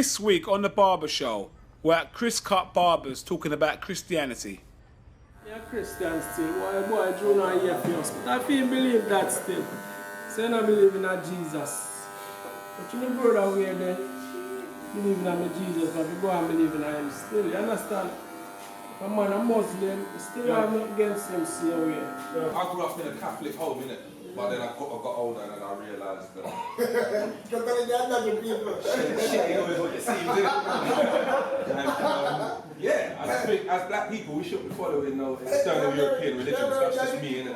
This week on the Barber Show, we're at Chris Cut Barbers talking about Christianity. Yeah, Christian still. Boy, June and AFFilms. But I feel believe that still. So I believe in a Jesus. But you know, brother, we're there. Believe in a Jesus, but we go and believe in him still. You understand? A man, a Muslim, still I'm not against him, see how we are. I grew up in a Catholic home, innit? But then I got older and then I realised that shit ain't always what it seems, innit? Yeah, I just think as black people we shouldn't be following no external European religions. That's just me, innit?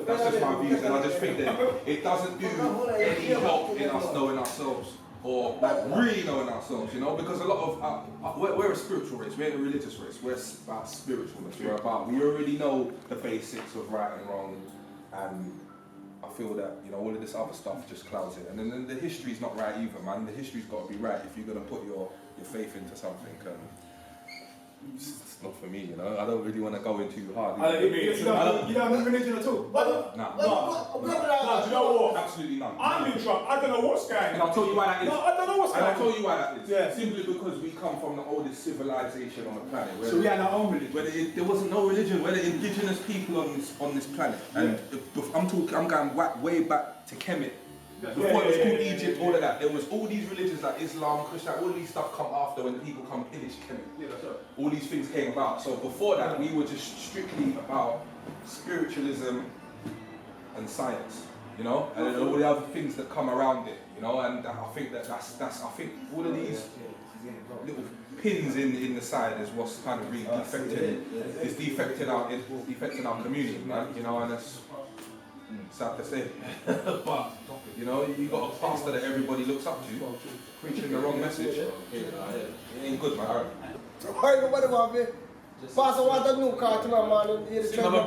That's just my views, and I just think that it doesn't do any help in us knowing ourselves. Or like really knowing ourselves, you know, because a lot of we're a spiritual race, we ain't a religious race. We're about spiritualness. We already know the basics of right and wrong, and I feel that, you know, all of this other stuff just clouds it. And then the history's not right either, man. The history's got to be right if you're gonna put your faith into something. It's not for me, you know. I don't really want to go in too hard. You don't have religion at all? No. Do you know what? Absolutely none. I'm in trouble. I don't know what's going on. And I'll tell you why that is. No, I don't know what's going on. And I'll tell you why that is. Yeah. Simply because we come from the oldest civilization on the planet. So we had our own religion. Where there wasn't no religion. We're the indigenous people on this planet. And I'm going way back to Kemet. Before it was called Egypt, all of that. There was all these religions like Islam, Christian, all these stuff come after when the people come pillage Kemet. Yeah, that's right. All these things came about. So before that, we were just strictly about spiritualism and science, you know, and then all the other things that come around it, you know. And I think that's I think all of these little pins in the side is what's kind of really defecting our community, man. You know, and that's sad to say. But you know, you got a pastor that everybody looks up to, preaching the wrong message. It ain't good, man. So why nobody want me? Pastor want a new car tomorrow morning. I'm a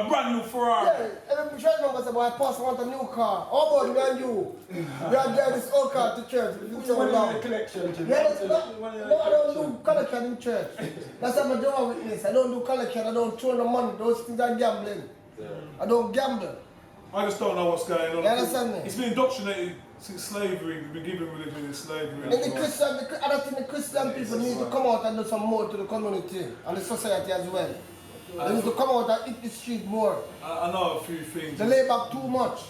brand new Ferrari. Yeah, every church member say, boy, Pastor want a new car. How about me and you? We are driving this old car to church. It's so long. Collection, No, I don't do collection in church. That's what I'm doing witness. I don't do collection. I don't throw no money. Those things are gambling. I don't gamble. I just don't know what's going on. You understand me? It's been indoctrinated since slavery. We've been given religion in slavery. And I don't think the Christian people need to come out and do some more to the community and the society as well. They need to come out and hit the street more. I know a few things. They lay back too much.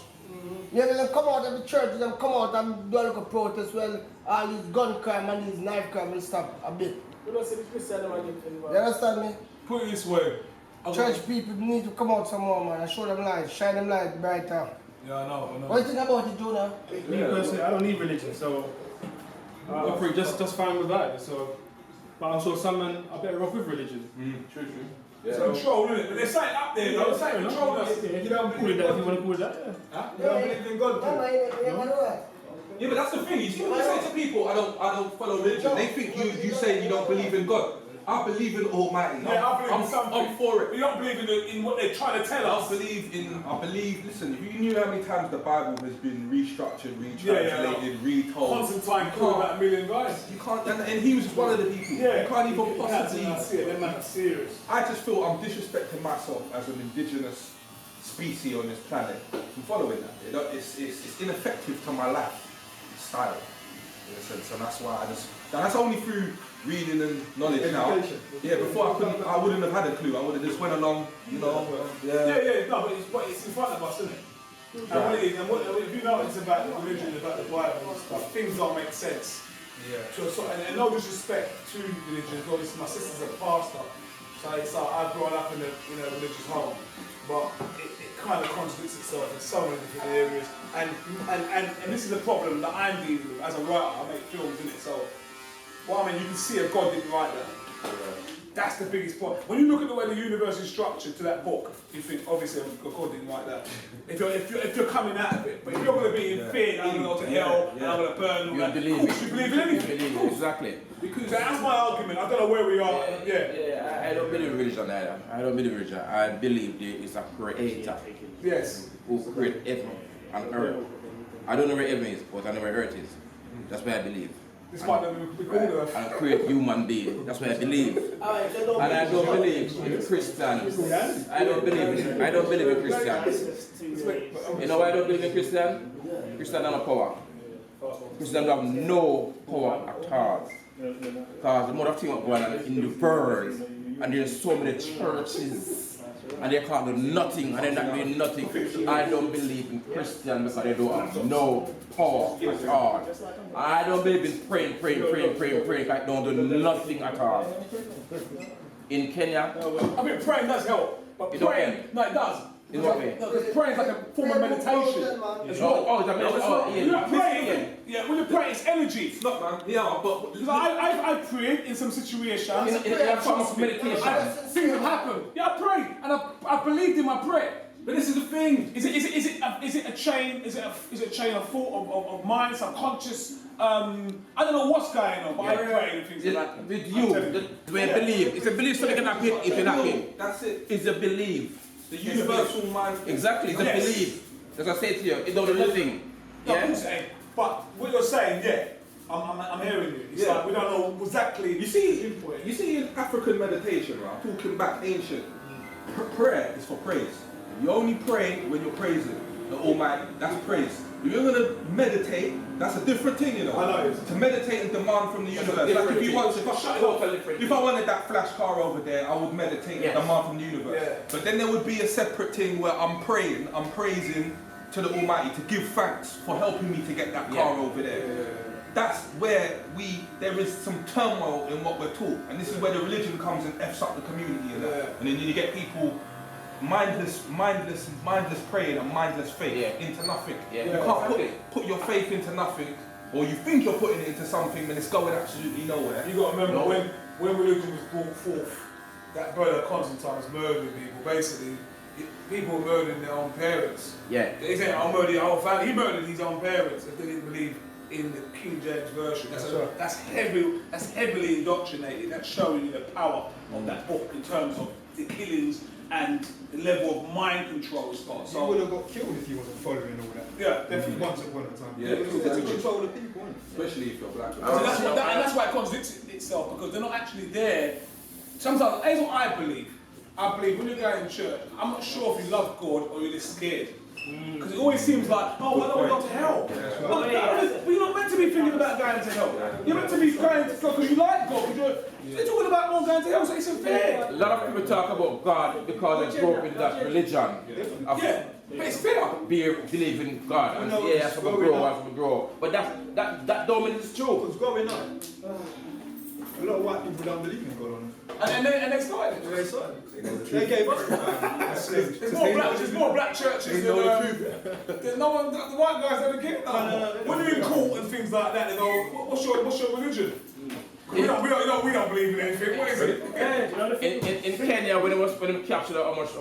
Yeah, they come out of the church, they come out and do a little protest. Well, all these gun crime and these knife crime will stop a bit. You don't see the Christian man You understand me? Put it this way. Church people need to come out some more, man, and show them light, shine them light brighter. Yeah, I know. What do you think about it, Jonah? Me personally, I don't need religion, so I'm pretty just fine with that. So, but I'm sure some men are better off with religion. True. It's control, isn't it? But there's something up there, though. There's something controlling us. You don't call it that if you want to call it that. Huh? You don't believe in God, too? Yeah, but that's the thing. You see, when you say to people, I don't follow religion, they think you say you don't believe in God. I believe in Almighty. Yeah, I believe in something. I'm for it. You don't believe in what they're trying to tell us. I believe, listen, if you knew how many times the Bible has been restructured, retranslated, retold. Constantine called about a million guys. You can't, and he was just one of the people. Yeah. You can't even possibly. That's it, they're not serious. I just feel I'm disrespecting myself as an indigenous species on this planet from following that. You know, it's ineffective to my lifestyle, in a sense, and that's why that's only through reading and knowledge now. Yeah, before I wouldn't have had a clue. I would have just went along, you know. Yeah. No, but it's in front of us, isn't it? Right. And if you know it's about the religion, about the Bible and stuff, things don't make sense. Yeah. And no disrespect to religion. Obviously, my sister's a pastor, so I've grown up in a religious home, but it kind of contradicts itself in so many different areas. And this is the problem that I'm dealing with as a writer. I make films, innit? So. Well, I mean, you can see if God didn't write that. That's the biggest point. When you look at the way the universe is structured to that book, you think, obviously, God didn't write that. If you're coming out of it, but if you're going to be in fear, I'm going to go to hell, and I'm going to burn, you believe in anything. Exactly. Because that's my argument. I don't know where we are. I don't believe in religion either. I don't believe in religion. I believe there is a creator. Yes. Who created heaven and earth. I don't know where heaven is, but I know where earth is. That's where I believe. This might not be called Earth. And create human being. That's what I believe. And I don't believe in Christians. I don't believe in Christians. You know why I don't believe in Christians? Christians are not power. Christians have no power at all. Because the amount of things going on in the world, and there's so many churches, and they can't do nothing, and they're not doing nothing. I don't believe in Christians because they don't have no power at all. I don't believe in praying, because I don't do nothing at all. In Kenya, I mean, praying does help, but praying, no, it does. in what way? No, because praying is like a form of meditation. As well. Oh, it's a meditation. When you're praying, when you're praying, it's energy. It's not, man. Yeah, but Because I prayed in some situations. In a form of meditation. Things have happened. Yeah, I prayed, and I believed in my prayer. But this is the thing. Is it a chain? Is it a chain of thought of mind, subconscious? I don't know what's going on, but I pray and things like that. With you, the way I believe. It's a belief, so they can happen if you're not in. That's it. It's a belief. The universal mind. Exactly, it's a Yes. belief. As I say to you, it don't do nothing. No, Yeah? I'm saying, but what you're saying, yeah, I'm hearing you. It's like we don't know exactly. You see in African meditation, right? Talking back ancient, prayer is for praise. You only pray when you're praising the Almighty. That's praise. If you're gonna meditate, that's a different thing, you know. I know. To meditate and demand from the universe. Like if you want to, if I wanted that flash car over there, I would meditate and demand from the universe. Yeah. But then there would be a separate thing where I'm praising to the Almighty to give thanks for helping me to get that car over there. That's where there is some turmoil in what we're taught, and this is where the religion comes and f's up the community, and and then you get people mindless praying and mindless faith into nothing. You can't put your faith into nothing, or you think you're putting it into something, and it's going absolutely nowhere. You got to remember when religion was brought forth, that brother Constantine was murdering people. Basically, people were murdering their own parents. Yeah. They say, "I'll murder your whole family." He murdered his own parents if they didn't believe in the King James version. That's heavily indoctrinated. That's showing you the power of that book in terms of the killings and the level of mind control it's got. So you would have got killed if you wasn't following all that. Yeah, definitely. Once upon a time. Yeah, to control the people, isn't it? Especially if you're black. And that's why it contradicts itself, because they're not actually there. Sometimes, that's what I believe. I believe when you're going to church, I'm not sure if you love God or you're just scared. Because it always seems like, oh, why don't we go to hell? But you're not meant to be thinking about going to hell. You're meant to be going to God because you like God. You're talking about not going to hell, so it's unfair. A lot of people talk about God because they grew up in that religion. But it's fair. Believe in God. And as we grow. But that don't mean it's true. What's going on? A lot of white people don't believe in God on And they started it. They started. They gave us There's more black churches than there's no one. The white guys don't get it. When you're in court and things like that, they go, "What's your religion?" We don't believe in anything. What is it? In Kenya, when they captured how much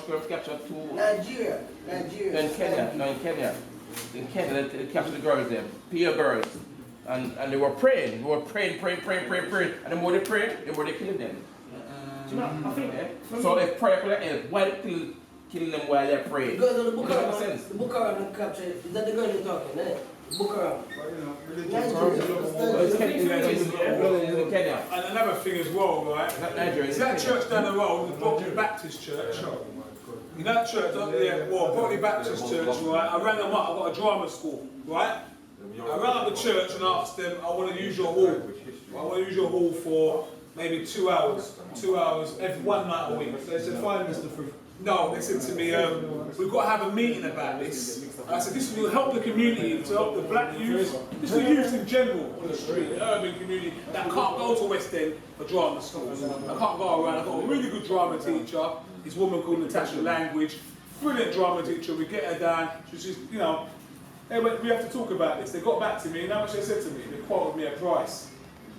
girls captured to Nigeria. in Kenya, they captured the girls there, peer girls, and they were praying, and the more they pray, the more they killing them. Do you know? I think so. If prayer could help, why they killing them while they're praying? Because of the book Doesn't make sense. the book around capture, is that the girl you're talking, eh? The book around. It's in Kenya. And another thing as well, right? Nigeria. Is that church down the road, the Brooklyn Baptist Church? In that church, Brooklyn Baptist Church, right? I rang them up. I got a drama school, right? I rang up the church and asked them, I want to use your hall. I want to use your hall for maybe 2 hours. 2 hours every one night a week. So they said, fine, Mr. Fruit. No, they said to me, we've got to have a meeting about this. And I said, this will help the community, to help the black youth, just the youth in general on the street, the urban community that can't go to West End for drama schools. I can't go around. I've got a really good drama teacher, this woman called Natasha Language, brilliant drama teacher. We get her down, she's just, you know, hey, we have to talk about this. They got back to me, and how much they said to me? They quoted me a price.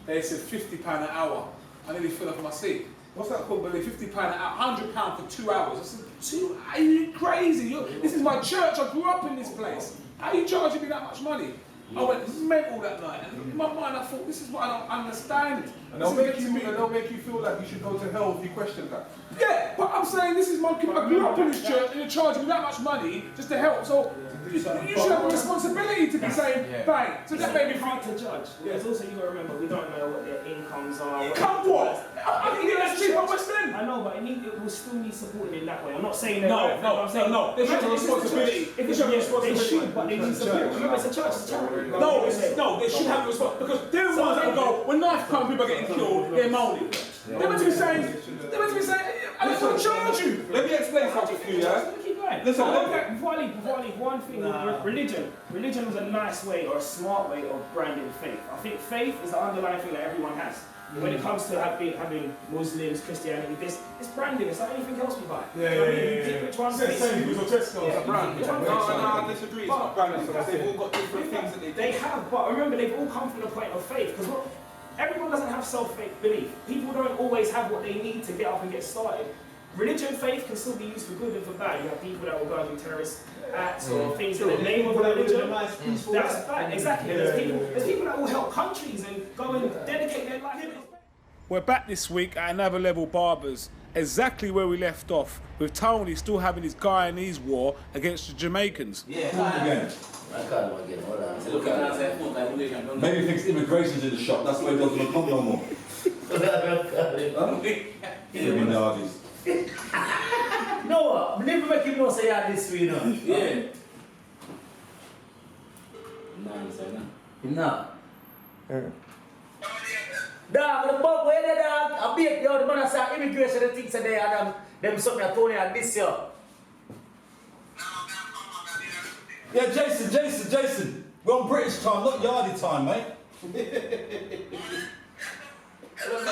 They said £50 an hour. I nearly fell off my seat. What's that called, Billy? £50 an hour, £100 for 2 hours. I said, are you crazy? This is my church. I grew up in this place. How are you charging me that much money? I went mental that night. And in my mind, I thought, this is what I don't understand. And they'll make you feel like you should go to hell if you question that. Yeah, but I'm saying this is my kid. I grew up in this church and they're charging me that much money just to help. So you should have a responsibility to be saying, bang. So that made me hard to judge. Because also you got to remember, we don't know what their incomes are. Income what? I think that's cheap at West End. I know, but it will still need supported in that way. I'm not saying that. No. They should have a responsibility. They should, but they need support. Remember, it's a church, it's a charity. No, they should have a responsibility. Because they're the ones that will go, when knife comes, people are getting killed, they're moaning. They're meant to be saying, I don't want to charge you. Let me explain something to you, yeah? Listen, before I leave, one thing, religion is a nice way or a smart way of branding faith. I think faith is the underlying thing that everyone has. When it comes to having Muslims, Christianity, it's branding, it's like anything else we buy. Which one's same with Tesco. It's a brand. No, I disagree. It's not branding because they've all got different things that they do. They have, but remember, they've all come from the point of faith. Because everyone doesn't have self-belief. People don't always have what they need to get up and get started. Religion, faith can still be used for good and for bad. You have people that will go and do terrorist acts or things in the name of religion. That's bad, exactly. There's people that will help countries and go and dedicate their life. We're back this week at Another Level Barbers, exactly where we left off, with Tony still having his Guyanese war against the Jamaicans. Yeah, again. Maybe he thinks immigration's in the shop, that's why he doesn't come no more. No, I never make him know say I this way, you know. Yeah. No. Dog, the bug where the dog, I beat the other man say immigration and things today and them something I told you this year. Yeah, Jason. We're on British time, not Yardie time, mate.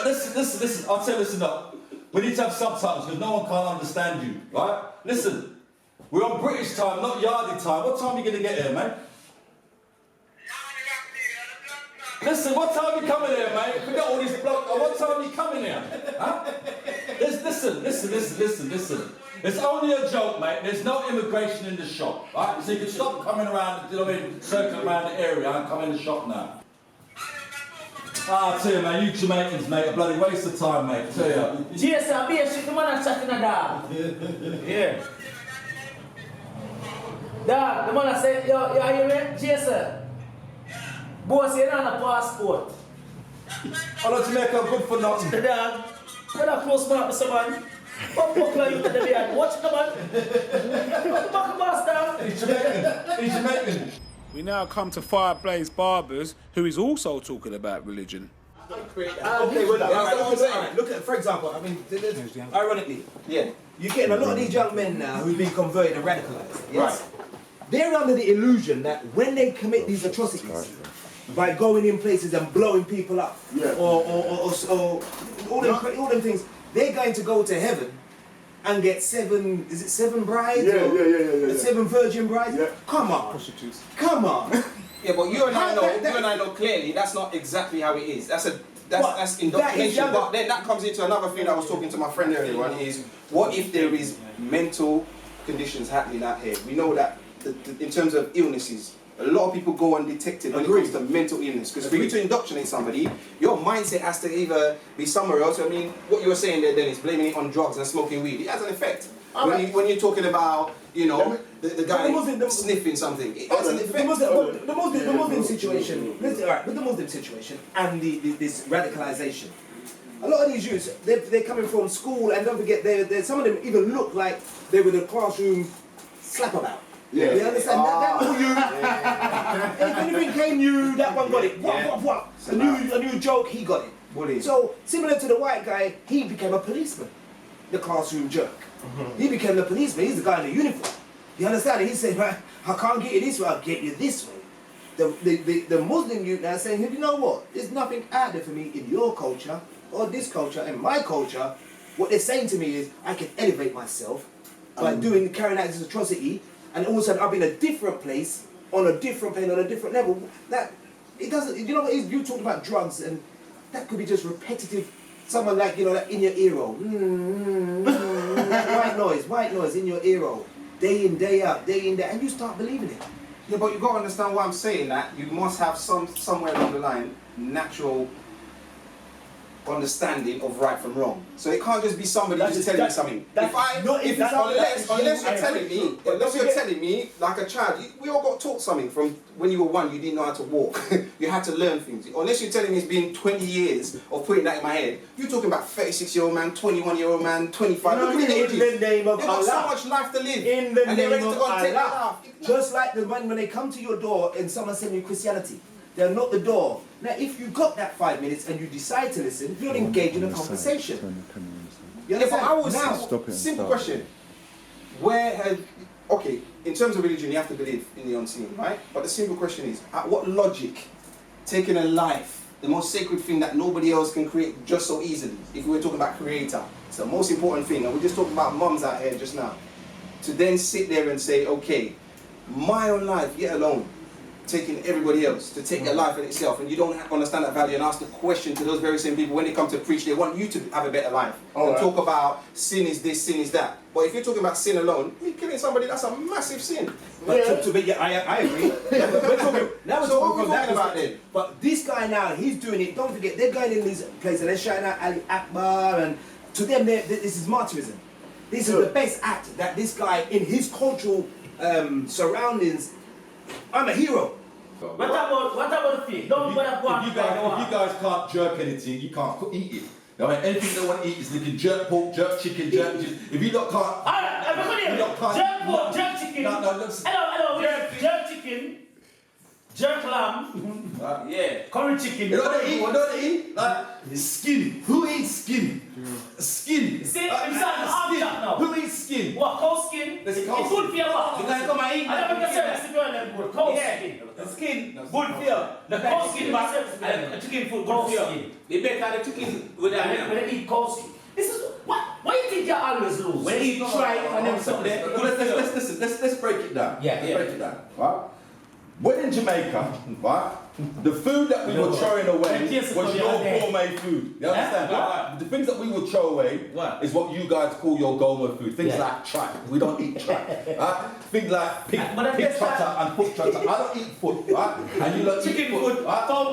Listen, I'll tell you, listen up. We need to have subtitles because no one can understand you, right? Listen, we're on British time, not Yardie time. What time are you going to get here, mate? Listen, what time are you coming here, mate? Forget all these blocks. What time are you coming here? Huh? Listen. It's only a joke, mate. There's no immigration in the shop, right? So you can stop coming around, circling around the area and come in the shop now. Ah, tell you, man, you Jamaicans, mate, a bloody waste of time, mate. Tell you. Yes, I'll be a shit, the man is chatting a dog. Yeah. Dog, the man said, yo, are you ready? Jason. Boss, you're not on a passport. I like Jamaica good for nothing. The dog. You're not close man up, Mr. Man. What buckler you to the beard? Watch the man. What the buckle boss down? He's Jamaican. We now come to Fireblaze Barbers, who is also talking about religion. Okay, well, look at, for example, I mean, ironically, you're getting a lot of these young men now who've been converted and radicalized. Yes? Right. They're under the illusion that when they commit these atrocities, by going in places and blowing people up, or all them things, they're going to go to heaven and get seven brides? Yeah. 7 virgin brides? Yeah. Come on. Prostitutes. Come on. Yeah, but you and I know clearly that's not exactly how it is. That's indoctrination. But then that comes into another thing that I was talking to my friend earlier on is, what if there is mental conditions happening out here? We know that in terms of illnesses, a lot of people go undetected when it comes to mental illness. Because for you to indoctrinate somebody, your mindset has to either be somewhere else. I mean, what you were saying there, Dennis, blaming it on drugs and smoking weed, it has an effect. When you're talking about, the guy sniffing something, it has an effect. The Muslim situation, with the Muslim situation and this radicalization, a lot of these youths, they're coming from school, and don't forget, some of them even look like they were the classroom slap about. Yeah. You understand? That all you. If anything came new, that one got it. What? A new joke, he got it. Bully. So, similar to the white guy, he became a policeman. The classroom jerk. He became the policeman. He's the guy in the uniform. You understand? He said, right, I can't get you this way, I'll get you this way. The Muslim youth now saying, you know what? There's nothing out there for me in your culture, or this culture, and my culture. What they're saying to me is, I can elevate myself by carrying out this atrocity. And all of a sudden, I'll be in a different place, on a different plane, on a different level. That, it doesn't, you know what it is? You talk about drugs, and that could be just repetitive. Someone like, like in your ear roll. White noise in ear roll. Day in, day out, and you start believing it. Yeah, but you've got to understand why I'm saying that. You must have somewhere along the line, natural understanding of right from wrong. So it can't just be somebody just telling me something. Unless you're telling me, like a child, we all got taught something from when you were 1, you didn't know how to walk. You had to learn things. Unless you're telling me it's been 20 years of putting that in my head, you're talking about 36-year-old man, 21-year-old man, 25. No, look at the ages. in the name of They've got so Allah. much life to live. In the and they're ready name to of go and take their Allah. life. Just like the when they come to your door and someone send you Christianity, they'll knock the door. Now, if you got that 5 minutes and you decide to listen, you'll engage in a conversation. You Yeah, but understand? I would Now, simple question. Where have, okay, in terms of religion, you have to believe in the unseen, right? But the simple question is, at what logic, taking a life, the most sacred thing that nobody else can create just so easily, if we were talking about creator, it's the most important thing, and we're just talking about mums out here just now, to then sit there and say, okay, my own life, yet alone, taking everybody else to take their life in itself, and you don't understand that value and ask the question to those very same people when they come to preach, they want you to have a better life. And talk about sin is this, sin is that. But if you're talking about sin alone, me killing somebody, that's a massive sin. But I agree. We're talking from that about then. But this guy now, he's doing it. Don't forget, they're going in these places, they're shouting out Ali Akbar, and to them, this is martyrism. This is the best act that this guy, in his cultural surroundings, I'm a hero. What about the fish? Don't go If you guys can't jerk anything, you can't eat it. I mean, anything they want to eat is they can jerk pork, jerk chicken, jerk. If you lot can't, jerk pork, jerk chicken. Hello, jerk chicken, jerk lamb, curry chicken. You know what they eat? Like skin. Who eats skin? Skin. See, who eats skin? What, cow skin? It's good for your what? You guys come and eat I don't know what cow skin. The skin. Good for you. The cow skin and chicken food, good for you. They better the chicken with when they eat cow skin. This is what? Why you think you always lose? When you try and then something there. Let's break it down. Yeah. Break it down. Right? When in Jamaica, right, the food that we were throwing away was your gourmet food. You understand? The things that we would throw away is what you guys call your gourmet food. Things like tripe. We don't eat tripe. Right? Things like pig trotter and foot trotter. I don't eat foot, right? And you lot chicken foot. Right? I'm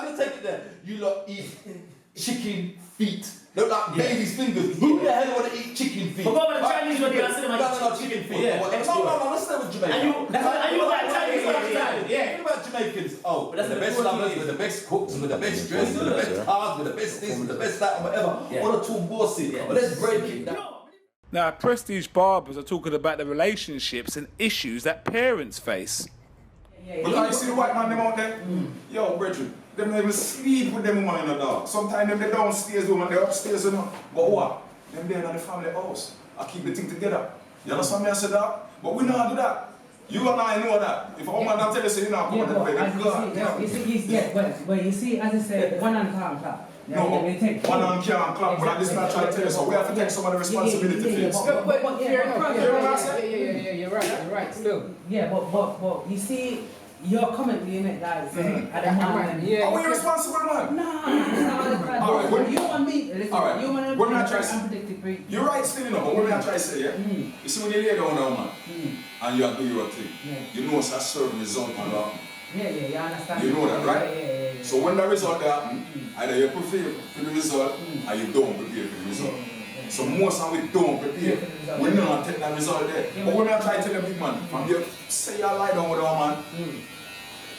gonna take it there. You lot eat chicken feet. Look like baby's fingers. Who the hell want to eat chicken feet? But go to the Chinese when you ask them about chicken feet. No, let's stay with Jamaica. And you like Chinese all the time. Think about Jamaicans. Oh, we're the best lovers, we're the best cooks, we're the best dressed, we're the best cars, we're the best this, we're the best that, or whatever. What a two bossy. But let's break it down. Now, Prestige Barbers are talking about the relationships and issues that parents face. Because you see the white man them out there? Yo, brethren, them don't even sleep with them woman in the dog. Sometimes them they downstairs woman, they upstairs, you know. But what? Them there in the family house. I keep the thing together. You understand me? I said that? But we know how to do that. You and I know that. If a woman don't tell you, say you know, come on to bed, But you see, as I said, one hand can't clap. No, one hand can't clap, but this not trying to tell you, so we have to take some of the responsibility for this. You're right, still. Yeah, but you see, your comment you make, guys, at the moment. Are we responsible, man? No, you and me, listen, you and me, unpredictable. You're right still, you know, but what I try to say, yeah? You see, when you lay down now, man, and you have to do your thing, you know it's a certain result, man. Yeah, you understand. You know that, right? Yeah. So when the result happens, either you prepare for the result, or you don't prepare for the result. So most of we don't prepare. We don't take that result there. But when I try to tell them, big man, from you say you lie down with a man,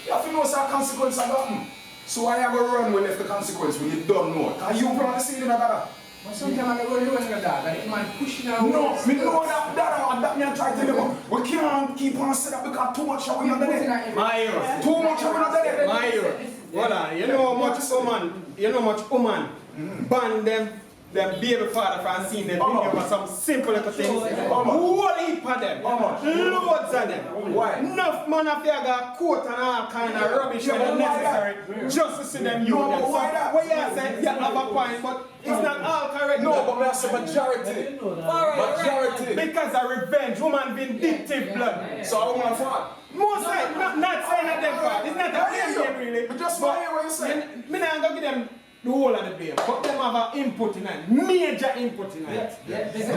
you have to know some consequence of happen. So I have a run when if the consequence when you don't know. Because you probably see it in a better. But sometimes I go to run with that, like man pushing out. No, me know that me I try to tell you. We can't keep on saying that because too much are we not there. My hero. Too much are we not there. My hero. Hold on, you know how much woman ban them baby father from seeing them video for some simple little things. Whole heap of them. Loads of them. Why? Enough man of there got coat and all kind of rubbish when necessary just to see them use them. So what you say, you have a point, but it's not all correct. No, but that's a majority. Majority. Because of revenge, woman vindictive blood. So I want to fight. Most like, not saying that them fault. It's not a blame game really. But just want to hear what you say. Me not going to give them the whole of the blame. But them have an input in it, major input in it. Because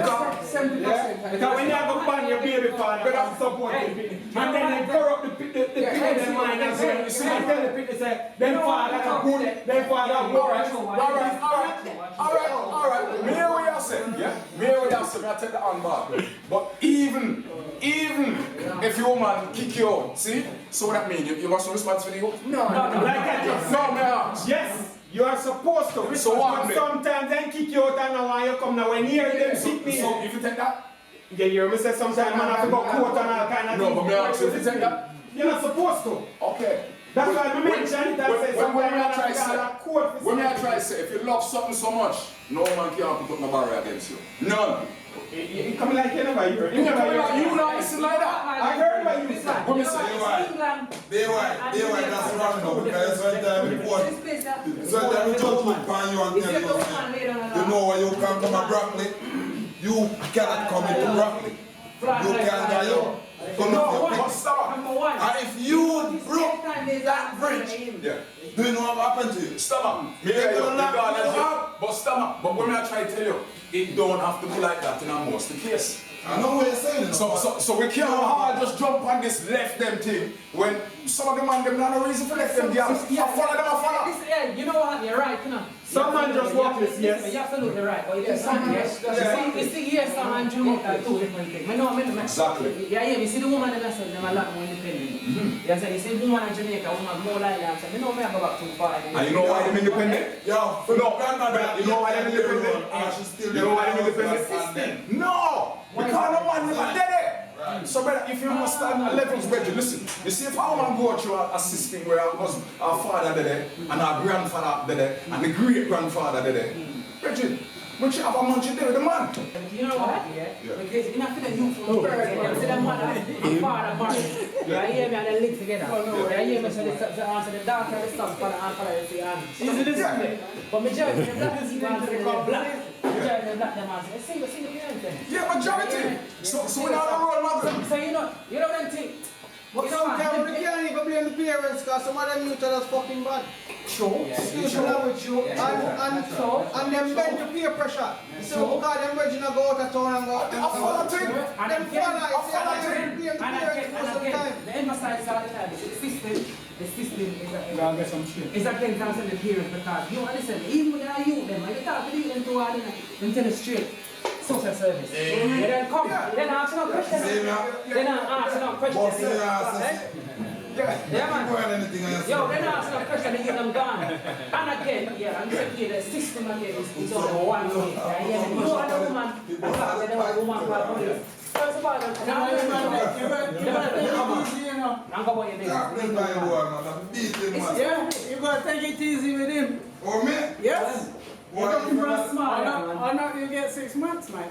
when you have a ban your baby father, you have to support the baby. And then they corrupt the people in their mind as well. You see, and tell the people, say, them father are good, them father are good. Alright. Me hear what y'all say, yeah? Me hear what y'all say, I take the on board. But even if your man kick you out, see? So what that mean? You must respond for the youth? No, like I just no, me ask. Yes. You are supposed to. So what? But sometimes they kick you out and now when you come now when you hear them kick me. So if you take that? Yeah, you hear me say sometimes man have to go court and all kind of things. No, but me ask you, if you take that? You're not supposed to. Okay. That's why I mention it and say sometimes I try to say, if you love something so much, no man can put up no barrier against you. None. You come like you never hear it. You not listen like that. I heard what you said. What you say? They why that's wrong now because sometimes we judge upon you and tell you know when you come to my broccoli, you cannot come into broccoli. You can't die out. And if you broke that bridge, do you know what happened to you? Stomach. But stomach. But when I try to tell you, it don't have to be like that in most of the case. I know what you're saying. So we can't hard just jump on this left them thing when some of them man them not no reason for left them. I follow them. Yeah, you know what? You're right, you know. Some man just walk this, yes. You're absolutely right. But you see, yes, and Jamaica are two different things. Exactly. Yeah, you see the woman in America, them a lot more independent. You see the woman in Jamaica, woman more like that. So, you know me I go back too far. And you know why them independent? Yo, you know why them independent? You know why them independent? No! Because no man never did it! So brother, if you understand levels, brother, listen. You see, if our man go through a system where our father did it, and our grandfather did it, and the great-grandfather did it, brother, but you have a man to do with the man. You know what? Yeah. Because you know, feel like you from birth, you see the mother and father married. You hear me and they link together. You hear me say the daughter and the son, father and father, you see, and is it this way? But majority of the black people answer the black. Majority of the black them answer. Single parent. Yeah, majority. So we're not a role model. So you know them thing. But sometimes we can't even blame the parents because some of them youth are just fucking bad. True. Excuse me with you. And them bend the peer pressure. So because them virgin go out of town and go out. I follow it. Them follow it. The emphasize all the time. The system is against the parents because you understand, even when they are youth, them, when you talk to them to all them tell you straight. Social service. They don't come. They don't ask no questions. They don't ask no questions. Yeah, man. Yo, they don't ask no questions. They get them gone. And again, I'm just here. The system again is on the one way. Yeah, you know another woman. I thought they were a woman for a police. First of all, I'm you're going to take it easy with him. Oh, me? Yes. You're looking for a smile. Or not, you get 6 months, mate.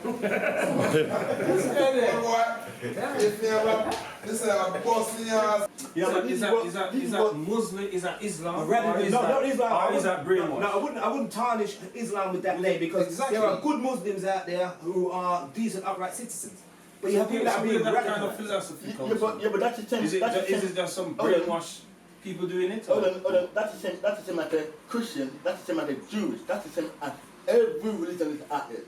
If you have a boss in your Yeah, is that Muslim? Is that Islam? Not Islam. Or is that brainwash? No, I wouldn't tarnish Islam with that name because there are good Muslims out there who are decent, upright citizens. But you have people that are being that kind of philosophy comes from. Yeah, but that's the same. Is it just some brainwash people doing it? Hold on. That's the same as the Christian. That's the same as the Jewish. That's the same as every religion is out there.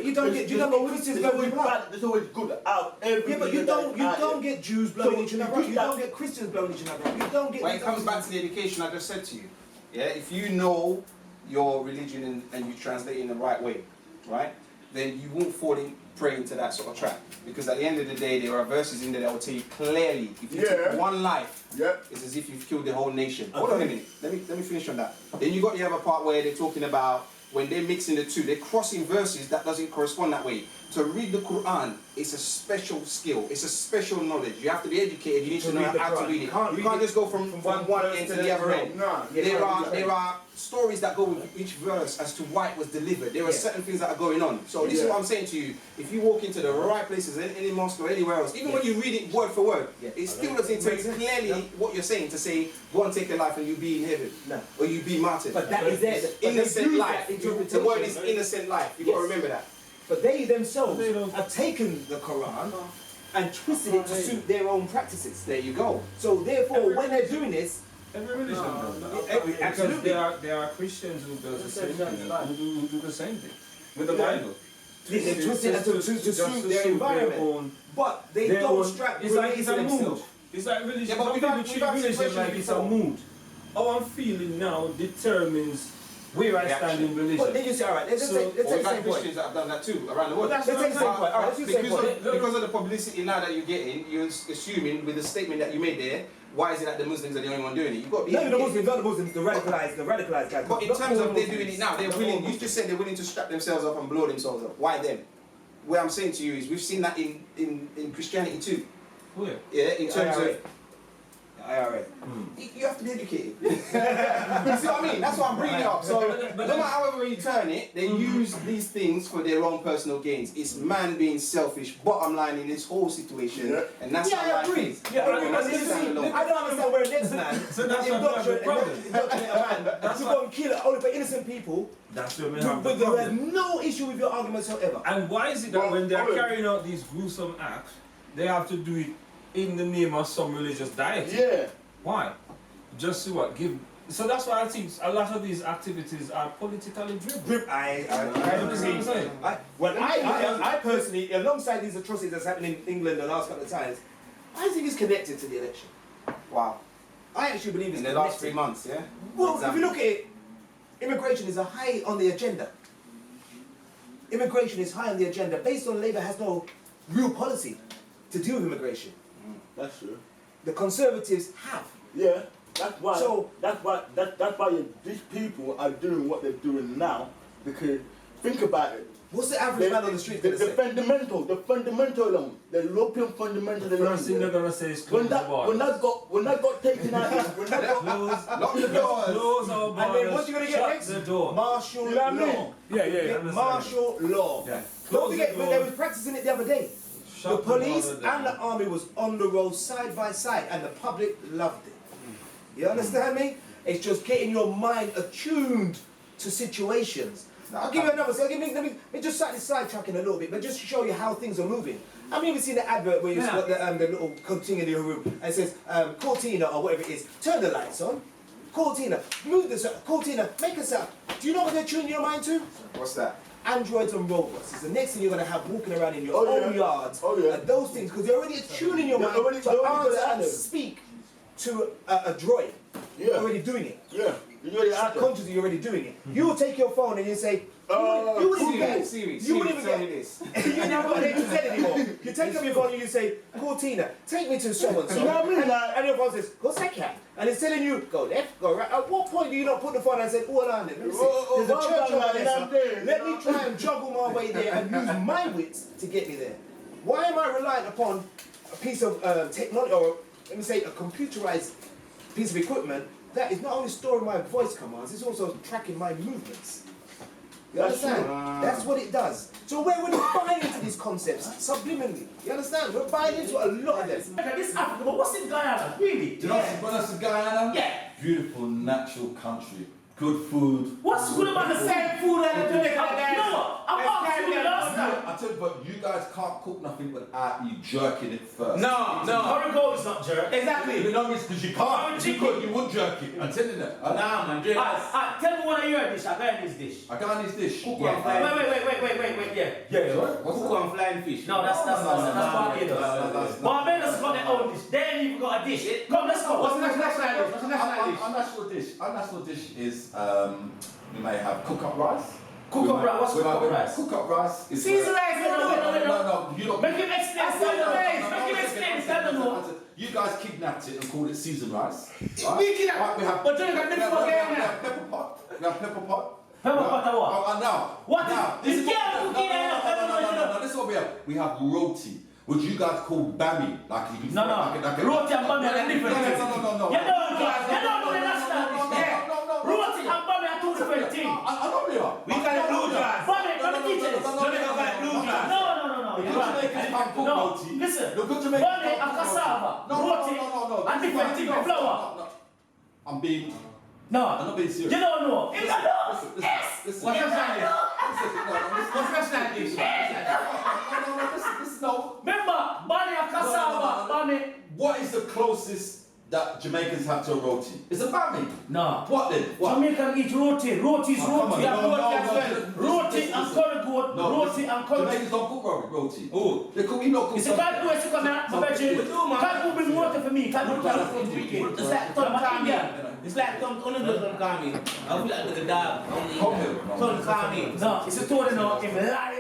You don't get Christians blowing up. There's always good out. But you don't get Jews blowing each other up. You don't get Christians blowing each other up. You don't get. When it comes back to the education I just said to you, yeah, if you know your religion and you translate it in the right way, right, then you won't fall in prey into that sort of trap. Because at the end of the day, there are verses in there that will tell you clearly, if you take one life, it's as if you've killed the whole nation. Hold on a minute. Let me finish on that. Then you got the other part where they're talking about when they're mixing the two, they're crossing verses that doesn't correspond that way. To read the Quran is a special skill. It's a special knowledge. You have to be educated. You need to know how to read it. You can't just go from one end to the other end. There are stories that go with each verse as to why it was delivered. There are certain things that are going on. So this is what I'm saying to you. If you walk into the right places, any mosque or anywhere else, even when you read it word for word, it still doesn't tell you clearly what you're saying to say, go and take your life and you be in heaven. Or you be martyred. But that is it. Innocent life. The word is innocent life. You've got to remember that. But they themselves have taken the Quran and twisted it to suit their own practices. There you go. So therefore, when they're doing this, Every religion does that. Absolutely. Because there are Christians who do the same thing, who do the same thing with the Bible. They twist it to suit their environment. But they don't strap it's like it's a themselves. mood. It's like religion. Yeah, but Some we've people had treat religion situations like it's a before. mood. How I'm feeling now determines where I stand in religion. But then you say, all right, let's take We've the had same point. Christians that have done that too around the world. Let's take the same point. All right, let's use the same point. Because of the publicity now that you're getting, you're assuming with the statement that you made there, why is it that the Muslims are the only one doing it? You've got to be. No, the Muslims, not the Muslims, the radicalized guys. But in terms of they're doing it now, they're willing. You just said they're willing to strap themselves up and blow themselves up. Why them? What I'm saying to you is we've seen that in Christianity too. Where? Yeah, in terms of. IRA. You have to be educated. You see what I mean? That's why I'm bringing it up. So, no matter however you turn it, they use these things for their own personal gains. It's man being selfish, bottom line in this whole situation. And that's how I agree. I don't understand where next man indoctrinate a man to go and kill only for innocent people. That's where we have the But there is problem. no issue with your arguments whatsoever. And why is it that when they're carrying out these gruesome acts, they have to do it in the name of some religious deity? Yeah. Why? Just to what? Give. So that's why I think a lot of these activities are politically driven. I personally, alongside these atrocities that's happening in England the last couple of times, I think it's connected to the election. Wow. I actually believe it's In the connected. last 3 months, yeah? Well, if you look at it, immigration is a high on the agenda. Immigration is high on the agenda based on Labour has no real policy to deal with immigration. That's true. The Conservatives have. Yeah, that's why. So that's why these people are doing what they're doing now. Because think about it. What's the average man on the street gonna say? The fundamental alone, the European fundamental alone. First thing they're gonna say is close the borders. When that got taken out, when that got lock the doors. Close our borders. And then what you gonna get shut next? the door. Martial You know what I mean? law. Yeah. Martial law. Yeah. Don't forget, Close the they door. was practicing it the other day. Shut The police border down. and the army was on the road side by side, and the public loved it. You understand me? It's just getting your mind attuned to situations. I'll give you another. So let me just slightly sidetracking a little bit, but just to show you how things are moving. I've even seen the advert where you've got the little thing in your room and it says, Cortina or whatever it is, turn the lights on. Cortina, move this up. Cortina, make us up. Do you know what they're tuning your mind to? What's that? Androids and robots. It's the next thing you're going to have walking around in your own yards. And those things, because they're already tuning your mind to answer and speak to a droid. You're already doing it. Yeah. Subconsciously, you're already doing it. You will take your phone and you say, you wouldn't even get Siri, You wouldn't even tell get me this. You ain't got an A to Z anymore. You take up your phone and you say, Cortina, take me to so and so. You know what I mean? And your phone says, go second. And it's telling you, go left, go right. At what point do you not put the phone and say, hold on, let me see. There's a church over there. Son. Let me try and juggle my way there and use my wits to get me there. Why am I relying upon a piece of technology, or let me say a computerized piece of equipment that is not only storing my voice commands, it's also tracking my movements? You understand? That's what it does. So we're really buying into these concepts subliminally. You understand? We're buying into a lot of them. This Africa, but what's in Guyana? Really? Do you know what's in Guyana? Yeah. Beautiful, natural country. Good food. What's good about the same food that the Jamaican guys? You know what? I'm asking you last time. I tell you, but you guys can't cook nothing without you jerking it first. No. Origo is not jerk. Exactly. You know, it's because you can't. If you could, you would jerk it. I'm telling you. Nah, man. Tell me one of your dish. I got this dish. I got this dish. Wait. Yeah. Cuckoo and flying fish. No, that's Barbados. Barbados got their own dish. They ain't even got a dish. Come, let's go. What's the national dish? What's the national dish? Our national dish is we may have cook-up rice. Cook-up rice? What's cook-up rice? Cook-up rice is... Season rice? No, you don't... Make him explain. Make him explain. You guys kidnapped it and called it season rice. We kidnapped it? But Johnny got different game now. We have pepper pot. We have pepper pot. Pepper pot of what? Now. What? Now. This is No. This is what we have. We have roti, which you guys call bami. Like you can... No. Roti and bami are different things. No. You don't know the national dish. Roti and bami are two different things. I know they are. We call it blue grass. Bami, let me teach you this. Jamaica call it blue grass. No. Listen. Bami and cassava. Roti and different things. Flour. I'm being... No. I'm not being serious. You don't know. You don't know. Yes. Listen. What's national dish? What's national dish? No. Remember, bami and cassava. Bami. What is the closest that Jamaicans have to roti. It's a family. No. What then? What? Jamaican eat roti. Roti is Oh, come roti. on. We have No, roti no, as no, well. no, Roti this- and this- curry goat. No, Roti and curry. Jamaicans don't cook roti. Oh. They cook, you know, cook It's a bad way to come out. My bedroom. Can't bring water for me. Can't bring water for me. It's like Tom Kami. It's like Tom Kami. I feel like the dog. Tom Kami. No, it's a total no. If lie